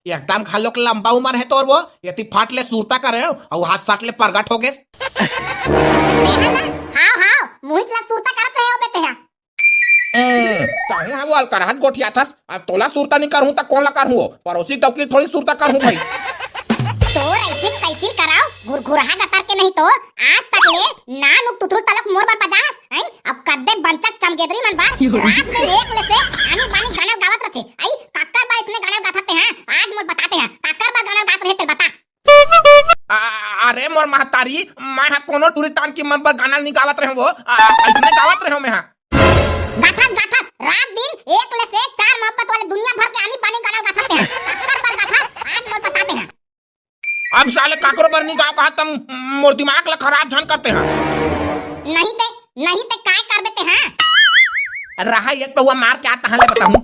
एकदम खालो के लंबा उम्र है तो और वो यति फाट ले सूरता करे और हाथ साट ले प्रगट हो गए। हां हां मोहित ला सूरता करत रहे हो बेटे हा। चाहूं है वो अलकरहत गोठिया थस अब तोला सूरता नहीं करहूं त कौन ला करहूं पड़ोसी टोकी थोड़ी सूरता करहूं भाई। तो ऐसे कैसे कराओ घुरघुरहा गतर के नहीं तो आज तक ले ना नुक तुथुल तलक मोर पर बजास आई अब कद्दे बंचक चमगेदरी मन बार रात में एक ले से आनी बानी गाना गावत रथे आई काकर बा इसने गाना गाते हैं आज मोर बताते हैं काकर बा गाना गात रहे ते बता। अरे मोर महतारी मैं हा कोनो टूरी टान की मन पर गाना नहीं गावत रहे वो ऐसने गावत रहे मैं हा गाथस गाथस रात दिन एक ले से प्यार मोहब्बत वाले दुनिया भर के आनी बानी गाना गाते हैं काकर बा गाथस आज मोर बताते हैं। अब साले काकरो पर नहीं गाँव कहा तुम मोर दिमाग ला खराब झन करते हैं। नहीं ते काय कर देते हैं रहा एक तो हुआ मार के आता है ले बताऊं।